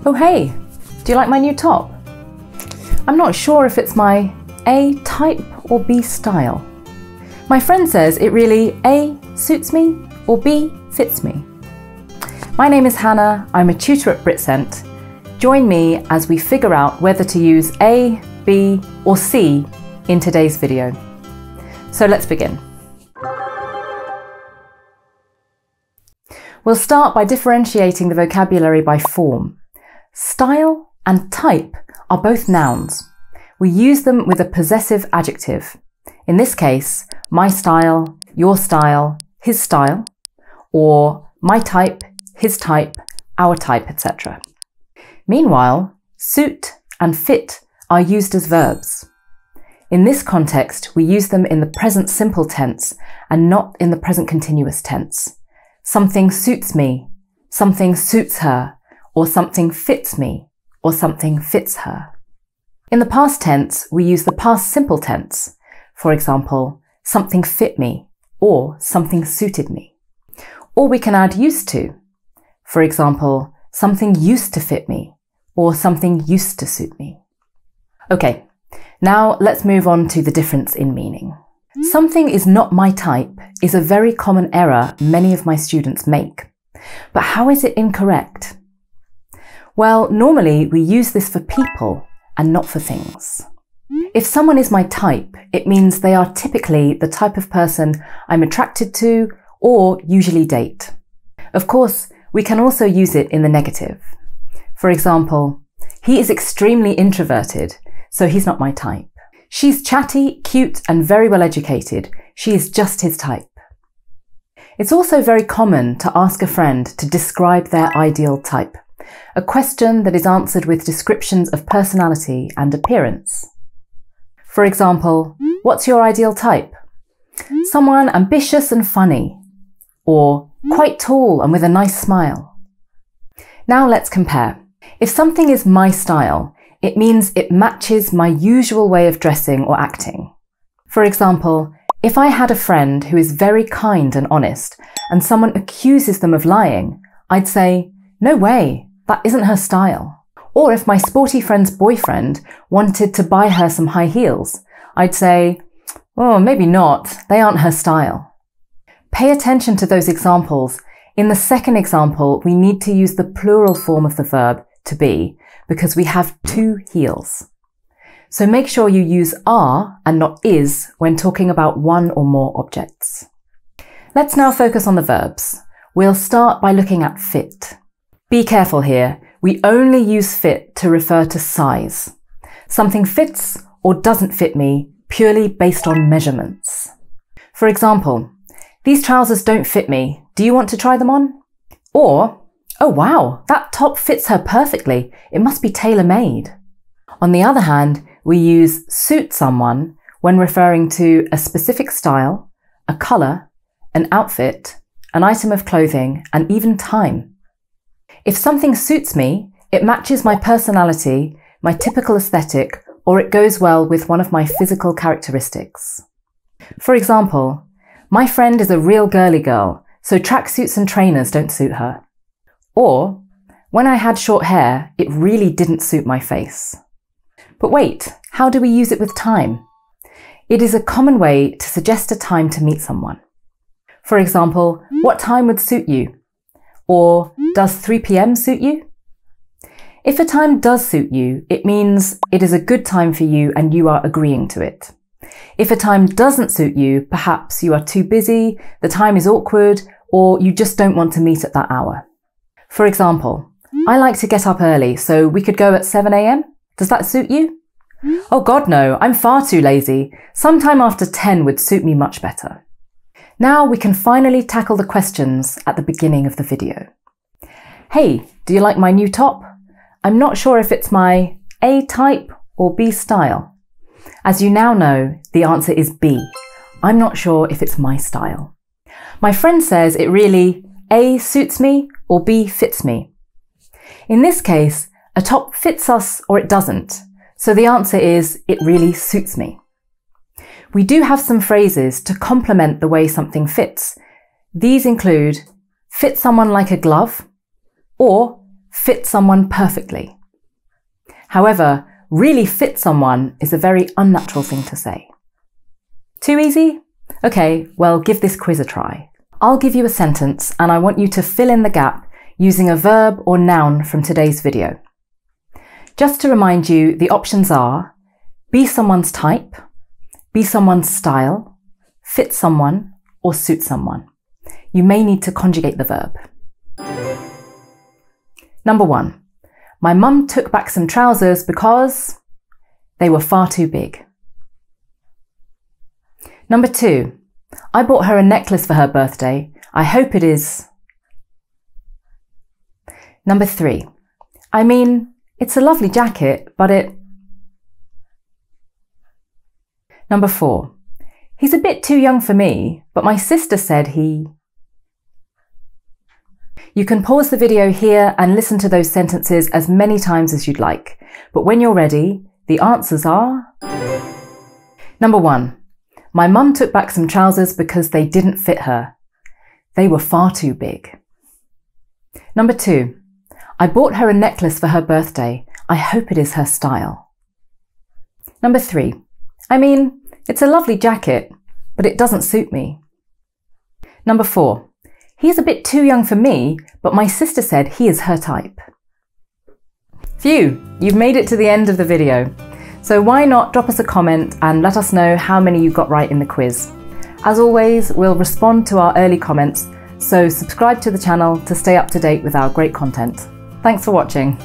Oh hey, do you like my new top? I'm not sure if it's my A type or B style. My friend says it really A suits me or B fits me. My name is Hannah, I'm a tutor at Britsent. Join me as we figure out whether to use A, B or C in today's video. So let's begin. We'll start by differentiating the vocabulary by form. Style and type are both nouns. We use them with a possessive adjective. In this case, my style, your style, his style, or my type, his type, our type, etc. Meanwhile, suit and fit are used as verbs. In this context, we use them in the present simple tense and not in the present continuous tense. Something suits me, something suits her, or something fits me, or something fits her. In the past tense, we use the past simple tense. For example, something fit me, or something suited me. Or we can add used to. For example, something used to fit me, or something used to suit me. Okay, now let's move on to the difference in meaning. Something is not my type is a very common error many of my students make. But how is it incorrect? Well, normally we use this for people and not for things. If someone is my type, it means they are typically the type of person I'm attracted to or usually date. Of course, we can also use it in the negative. For example, he is extremely introverted, so he's not my type. She's chatty, cute, and very well educated. She is just his type. It's also very common to ask a friend to describe their ideal type, a question that is answered with descriptions of personality and appearance. For example, what's your ideal type? Someone ambitious and funny, or quite tall and with a nice smile. Now let's compare. If something is my style, it means it matches my usual way of dressing or acting. For example, if I had a friend who is very kind and honest and someone accuses them of lying, I'd say, no way, that isn't her style. Or if my sporty friend's boyfriend wanted to buy her some high heels, I'd say, oh, maybe not, they aren't her style. Pay attention to those examples. In the second example, we need to use the plural form of the verb to be, because we have two heels. So make sure you use are and not is when talking about one or more objects. Let's now focus on the verbs. We'll start by looking at fit. Be careful here. We only use fit to refer to size. Something fits or doesn't fit me purely based on measurements. For example, these trousers don't fit me. Do you want to try them on? Or, oh wow, that top fits her perfectly. It must be tailor-made. On the other hand, we use suit someone when referring to a specific style, a colour, an outfit, an item of clothing, and even time. If something suits me, it matches my personality, my typical aesthetic, or it goes well with one of my physical characteristics. For example, my friend is a real girly girl, so tracksuits and trainers don't suit her. Or, when I had short hair, it really didn't suit my face. But wait, how do we use it with time? It is a common way to suggest a time to meet someone. For example, what time would suit you? Or, does 3 p.m. suit you? If a time does suit you, it means it is a good time for you and you are agreeing to it. If a time doesn't suit you, perhaps you are too busy, the time is awkward, or you just don't want to meet at that hour. For example, I like to get up early, so we could go at 7 a.m. Does that suit you? Oh God, no, I'm far too lazy. Sometime after 10 would suit me much better. Now we can finally tackle the questions at the beginning of the video. Hey, do you like my new top? I'm not sure if it's my A type or B style. As you now know, the answer is B. I'm not sure if it's my style. My friend says it really A suits me or B fits me. In this case, a top fits us or it doesn't, so the answer is it really suits me. We do have some phrases to complement the way something fits. These include fit someone like a glove, or fit someone perfectly. However, really fit someone is a very unnatural thing to say. Too easy? Okay, well, give this quiz a try. I'll give you a sentence and I want you to fill in the gap using a verb or noun from today's video. Just to remind you, the options are be someone's type, be someone's style, fit someone, or suit someone. You may need to conjugate the verb. Number 1. My mum took back some trousers because they were far too big. Number 2. I bought her a necklace for her birthday. I hope it is. Number 3. I mean, it's a lovely jacket, but it... Number 4. He's a bit too young for me, but my sister said he... You can pause the video here and listen to those sentences as many times as you'd like. But when you're ready, the answers are... Number 1. My mum took back some trousers because they didn't fit her. They were far too big. Number 2. I bought her a necklace for her birthday. I hope it is her style. Number 3. I mean, it's a lovely jacket, but it doesn't suit me. Number 4. He's a bit too young for me, but my sister said he is her type. Phew, you've made it to the end of the video. So why not drop us a comment and let us know how many you got right in the quiz. As always, we'll respond to our early comments, so subscribe to the channel to stay up to date with our great content. Thanks for watching.